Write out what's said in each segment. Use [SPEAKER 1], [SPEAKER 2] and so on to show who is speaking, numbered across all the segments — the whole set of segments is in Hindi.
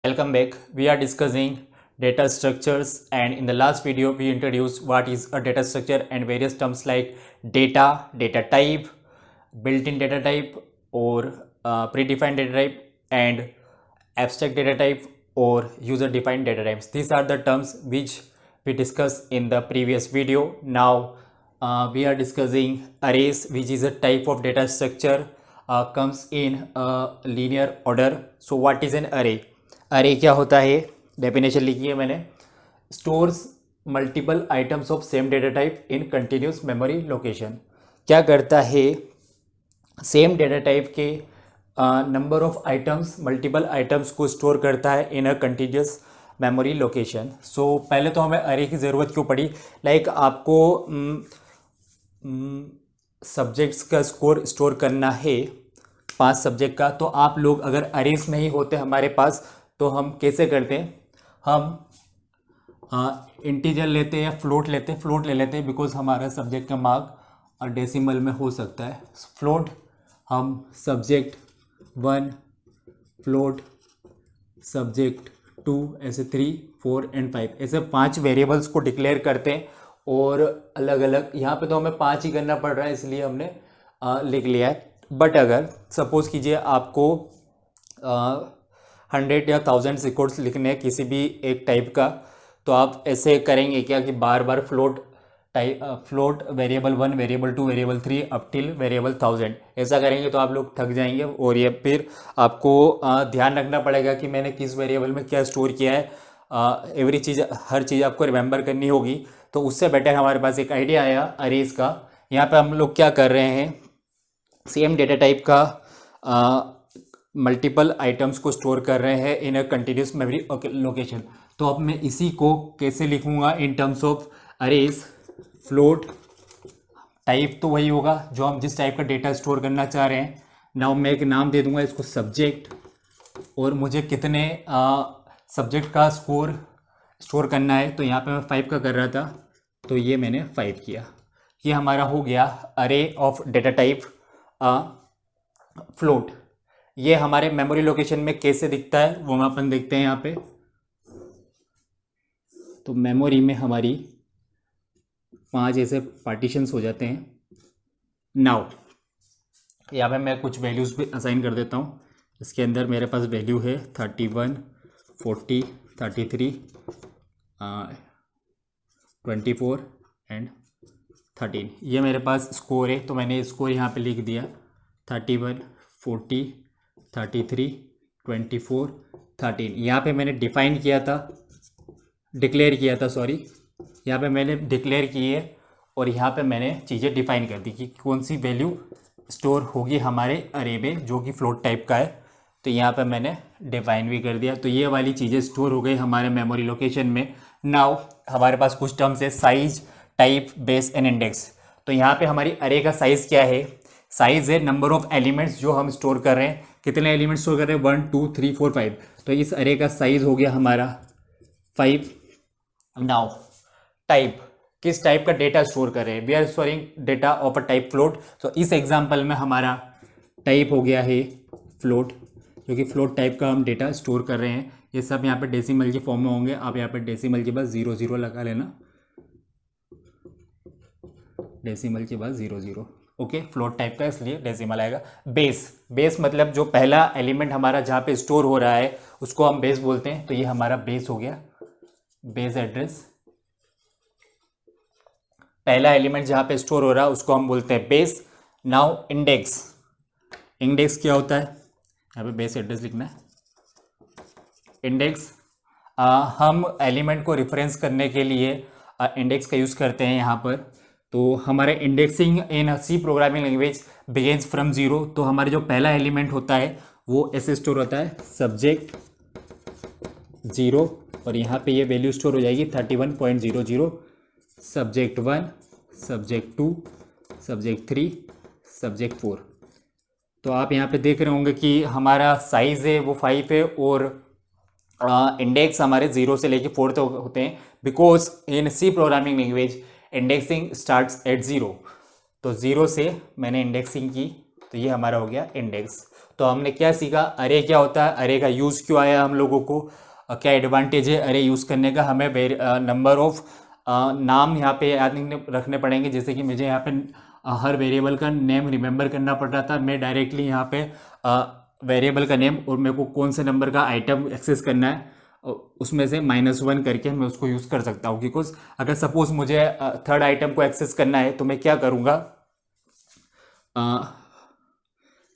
[SPEAKER 1] Welcome back. We are discussing data structures, and in the last video we introduced what is a data structure and various terms like data, data type, built-in data type or predefined data type, and abstract data type or user-defined data types. These are the terms which we discussed in the previous video. Now we are discussing arrays, which is a type of data structure, comes in a linear order. So what is an array? अरे क्या होता है, डेफिनेशन लिखी है मैंने, stores multiple items of same data type in continuous memory location. क्या करता है, सेम डेटा टाइप के number of items, multiple items को स्टोर करता है इन अ कंटिन्यूस मेमोरी लोकेशन। सो पहले तो हमें अरे की ज़रूरत क्यों पड़ी, लाइक आपको सब्जेक्ट्स का स्टोर करना है 5 सब्जेक्ट का, तो आप लोग अगर अरेज नहीं होते हमारे पास तो हम कैसे करते हैं, हम इंटीजर लेते हैं या फ्लोट लेते हैं। फ्लोट ले लेते हैं बिकॉज हमारा सब्जेक्ट का मार्क और डेसिमल में हो सकता है। फ्लोट हम सब्जेक्ट 1 फ्लोट सब्जेक्ट 2 ऐसे 3 4 एंड 5 ऐसे 5 वेरिएबल्स को डिक्लेयर करते हैं और अलग अलग, यहाँ पे तो हमें 5 ही करना पड़ रहा है इसलिए हमने लिख लिया है। बट अगर सपोज कीजिए आपको 100 या 1000 रिकॉर्ड्स लिखने हैं किसी भी एक टाइप का, तो आप ऐसे करेंगे क्या कि बार बार float variable 1 variable 2 variable 3 up till variable 1000 ऐसा करेंगे तो आप लोग थक जाएंगे। और ये फिर आपको ध्यान रखना पड़ेगा कि मैंने किस वेरिएबल में क्या स्टोर किया है। एवरी चीज़, हर चीज़ आपको रिमेंबर करनी होगी। तो उससे बेटर हमारे पास एक आइडिया आया अरेज का। यहाँ पे हम लोग क्या कर रहे हैं, सेम डेटा टाइप का मल्टीपल आइटम्स को स्टोर कर रहे हैं इन अ कंटिन्यूस मेमोरी लोकेशन। तो अब मैं इसी को कैसे लिखूंगा in terms of arrays. Float type तो वही होगा जो हम जिस टाइप का डेटा स्टोर करना चाह रहे हैं। नाउ मैं एक नाम दे दूंगा इसको सब्जेक्ट, और मुझे कितने सब्जेक्ट का स्टोर करना है, तो यहाँ पे मैं 5 का कर रहा था तो ये मैंने 5 किया। ये हमारा हो गया अरे ऑफ डेटा टाइप फ्लोट। ये हमारे मेमोरी लोकेशन में कैसे दिखता है वो हम अपन देखते हैं यहाँ पे। तो मेमोरी में हमारी 5 ऐसे पार्टीशंस हो जाते हैं। नाउ यहाँ पे मैं कुछ वैल्यूज़ भी असाइन कर देता हूँ। इसके अंदर मेरे पास वैल्यू है 31 40 33 24 एंड 13। ये मेरे पास स्कोर है तो मैंने स्कोर यहाँ पे लिख दिया 31 40 33 24 13। यहाँ पे मैंने डिक्लेयर किए और यहाँ पे मैंने चीज़ें डिफाइन कर दी कि कौन सी वैल्यू स्टोर होगी हमारे अरे में जो कि फ्लोट टाइप का है। तो यहाँ पे मैंने डिफाइन भी कर दिया। तो ये वाली चीज़ें स्टोर हो गई हमारे मेमोरी लोकेशन में। नाउ हमारे पास कुछ टर्म्स है, size, type, base and index. तो यहाँ पे हमारी अरे का साइज़ क्या है, साइज है नंबर ऑफ एलिमेंट्स जो हम स्टोर कर रहे हैं। कितने एलिमेंट्स स्टोर कर रहे हैं, 1 2 3 4 5। तो इस अरे का साइज हो गया हमारा 5। नाउ टाइप, किस टाइप का डेटा स्टोर कर रहे हैं, we are storing data of a type float. तो इस एग्जांपल में हमारा टाइप हो गया है फ्लोट, क्योंकि फ्लोट टाइप का हम डेटा स्टोर कर रहे हैं। ये सब यहाँ पे डेसिमल के फॉर्म में होंगे। आप यहाँ पे डेसिमल के बाद 0 0 लगा लेना, डेसिमल के बाद 0 0। ओके, फ्लोट टाइप का इसलिए डेसिमल आएगा। बेस मतलब जो पहला एलिमेंट हमारा जहाँ पे स्टोर हो रहा है उसको हम बेस बोलते हैं। तो ये हमारा बेस हो गया, बेस एड्रेस। पहला एलिमेंट जहाँ पे स्टोर हो रहा है उसको हम बोलते हैं बेस। नाउ इंडेक्स क्या होता है, यहाँ पे बेस एड्रेस लिखना है। इंडेक्स हम एलिमेंट को रिफरेंस करने के लिए इंडेक्स का यूज़ करते हैं यहाँ पर। तो हमारे indexing in C programming language begins from 0। तो हमारे जो पहला एलिमेंट होता है वो ऐसे स्टोर होता है सब्जेक्ट 0, और यहाँ पे ये वैल्यू स्टोर हो जाएगी 31.00, सब्जेक्ट 1, सब्जेक्ट 2, सब्जेक्ट 3, सब्जेक्ट 4। तो आप यहाँ पे देख रहे होंगे कि हमारा साइज है वो 5 है और इंडेक्स हमारे 0 से लेके 4 तक होते हैं, because in C programming language indexing starts at 0। तो 0 से मैंने इंडेक्सिंग की, तो ये हमारा हो गया इंडेक्स। तो हमने क्या सीखा, अरे क्या होता है, अरे का यूज़ क्यों आया हम लोगों को, क्या एडवांटेज है अरे यूज़ करने का, हमें नंबर ऑफ नाम यहाँ पे याद रखने पड़ेंगे। जैसे कि मुझे यहाँ पे हर वेरिएबल का नेम रिमेंबर करना पड़ रहा था, मैं डायरेक्टली यहाँ पे वेरिएबल का नेम और मेरे को कौन से नंबर का आइटम एक्सेस करना है उसमें से -1 करके मैं उसको यूज़ कर सकता हूँ। बिकॉज अगर सपोज मुझे थर्ड आइटम को एक्सेस करना है तो मैं क्या करूँगा,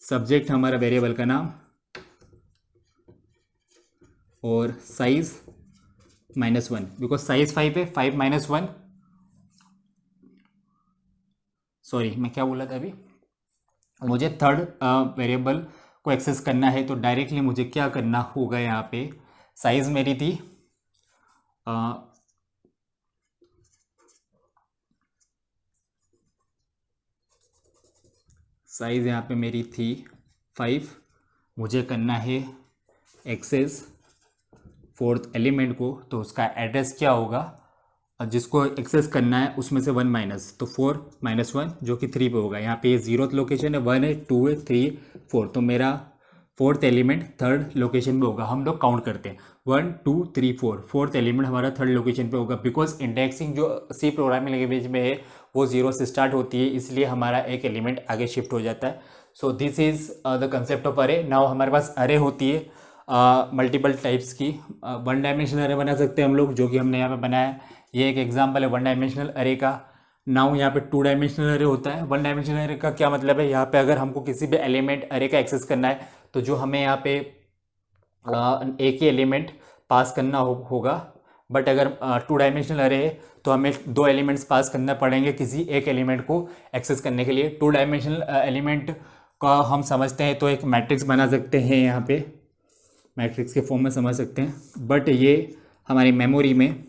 [SPEAKER 1] सब्जेक्ट हमारा वेरिएबल का नाम और साइज -1, बिकॉज साइज 5 है, 5 -1, सॉरी मैं क्या बोला था अभी, मुझे थर्ड वेरिएबल को एक्सेस करना है तो डायरेक्टली मुझे क्या करना होगा, यहाँ पे साइज मेरी थी साइज यहाँ पे मेरी थी 5, मुझे करना है एक्सेस फोर्थ एलिमेंट को, तो उसका एड्रेस क्या होगा, जिसको एक्सेस करना है उसमें से 1 माइनस, तो 4 - 1 जो कि 3 पे होगा। यहाँ पे ये 0th लोकेशन है, 1 है, 2 है, 3 4, तो मेरा फोर्थ एलिमेंट थर्ड लोकेशन पे होगा। हम लोग काउंट करते हैं 1 2 3 4, फोर्थ एलिमेंट हमारा थर्ड लोकेशन पे होगा। बिकॉज इंडेक्सिंग जो सी प्रोग्रामिंग लैंग्वेज में है वो 0 से स्टार्ट होती है, इसलिए हमारा एक एलिमेंट आगे शिफ्ट हो जाता है। सो this is the concept of अरे। नाउ हमारे पास अरे होती है मल्टीपल टाइप्स की। 1 डायमेंशनल अरे बना सकते हैं हम लोग, जो कि हमने यहाँ पे बनाया है। ये एक एग्जाम्पल है 1 डायमेंशनल अरे का। नाउ यहाँ पे 2 डायमेंशनल अरे होता है। 1 डायमेंशनल अरे का क्या मतलब है, यहाँ पे अगर हमको किसी भी एलिमेंट अरे का एक्सेस करना है तो जो हमें यहाँ पे एक ही एलिमेंट पास करना होगा। बट अगर 2 डायमेंशनल अरे है तो हमें 2 एलिमेंट्स पास करना पड़ेंगे किसी एक एलिमेंट को एक्सेस करने के लिए। 2 डायमेंशनल एलिमेंट का हम समझते हैं तो एक मैट्रिक्स बना सकते हैं, यहाँ पे मैट्रिक्स के फॉर्म में समझ सकते हैं। बट ये हमारी मेमोरी में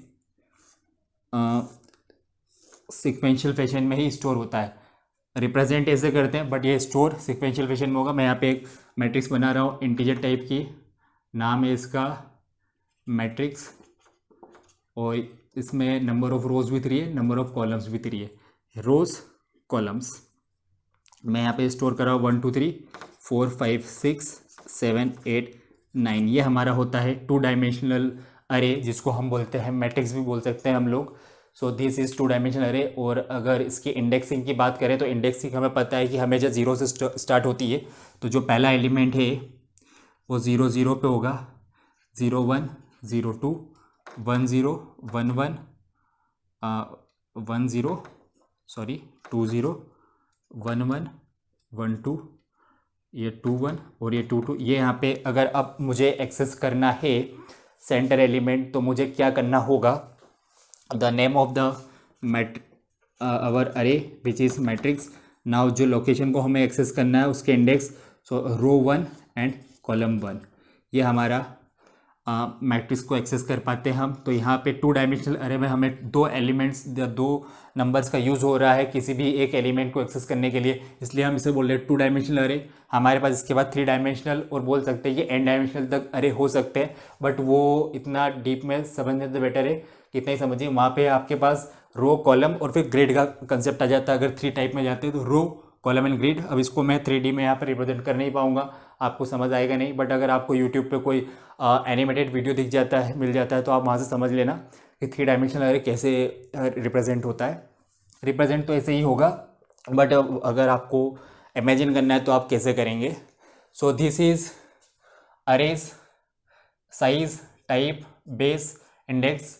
[SPEAKER 1] सीक्वेंशियल फैशन में ही स्टोर होता है। रिप्रेजेंट ऐसे करते हैं बट ये स्टोर सीक्वेंशियल फैशन में होगा। मैं यहाँ पे एक मैट्रिक्स बना रहा हूँ इंटीजर टाइप की, नाम है इसका मैट्रिक्स, और इसमें नंबर ऑफ रोज भी 3 है, नंबर ऑफ कॉलम्स भी 3 है। रोज कॉलम्स मैं यहाँ पे स्टोर कर रहा हूँ 1 2 3 4 5 6 7 8 9। ये हमारा होता है 2 डायमेंशनल अरे, जिसको हम बोलते हैं मैट्रिक्स भी बोल सकते हैं हम लोग। सो दिस इज़ 2 डायमेंशनल अरे। और अगर इसकी इंडेक्सिंग की बात करें तो इंडेक्सिंग हमें पता है कि हमेशा 0 से स्टार्ट होती है। तो जो पहला एलिमेंट है वो 0 0 पे होगा, 0 1 0 2 1 0 1 1 1 0 सॉरी 2 0 1 1 1 2, ये 2 1 और ये 2 2। ये यहाँ पे अगर अब मुझे एक्सेस करना है सेंटर एलिमेंट तो मुझे क्या करना होगा, the name of the our array which is matrix. Now जो लोकेशन को हमें एक्सेस करना है उसके index, so row 1 and column 1, ये हमारा मैट्रिक्स को एक्सेस कर पाते हैं हम। तो यहाँ पे 2 डायमेंशनल अरे में हमें 2 एलिमेंट्स या 2 नंबर्स का यूज़ हो रहा है किसी भी एक एलिमेंट को एक्सेस करने के लिए, इसलिए हम इसे बोल रहे हैं 2 डायमेंशनल अरे। हमारे पास इसके बाद 3 डायमेंशनल और बोल सकते हैं कि n डायमेंशनल तक अरे हो सकते हैं, बट वो इतना डीप में समझने तो बेटर है कि इतना ही समझिए। वहाँ पे आपके पास रो कॉलम और फिर ग्रिड का कंसेप्ट आ जाता है। अगर 3 टाइप में जाते हैं तो रो कॉलम एंड ग्रिड। अब इसको मैं 3D में यहाँ पर रिप्रेजेंट कर नहीं पाऊँगा, आपको समझ आएगा नहीं। बट अगर आपको यूट्यूब पे कोई एनिमेटेड वीडियो दिख जाता है, मिल जाता है, तो आप वहाँ से समझ लेना कि 3 डायमेंशनल अरे कैसे रिप्रेजेंट होता है। रिप्रेजेंट तो ऐसे ही होगा, बट अगर आपको इमेजिन करना है तो आप कैसे करेंगे। So this is arrays, size, type, base, index.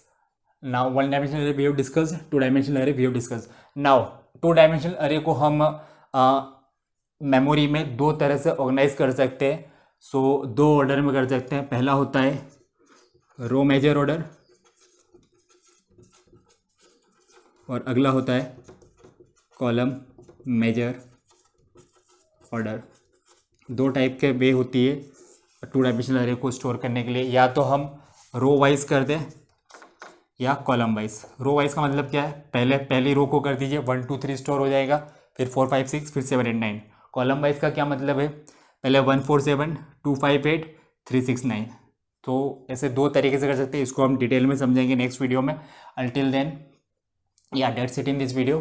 [SPEAKER 1] Now 1 dimensional array we have discuss, 2 dimensional array we have discuss. Now 2 dimensional array को हम मेमोरी में 2 तरह से ऑर्गेनाइज कर सकते हैं। सो 2 ऑर्डर में कर सकते हैं। पहला होता है रो मेजर ऑर्डर और अगला होता है कॉलम मेजर ऑर्डर। 2 टाइप के वे होती है 2 डायमेंशनल अरे को स्टोर करने के लिए। या तो हम रो वाइज कर दें या कॉलम वाइज। रो वाइज का मतलब क्या है, पहली रो को कर दीजिए 1 2 3 स्टोर हो जाएगा, फिर 4 5 6, फिर 7 8 9। कॉलम वाइज का क्या मतलब है, पहले 1 4 7 2 5 8 3 6 9। तो ऐसे 2 तरीके से कर सकते हैं। इसको हम डिटेल में समझेंगे नेक्स्ट वीडियो में। Until then, yeah, that's it in this video.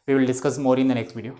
[SPEAKER 1] We will discuss more in the next video.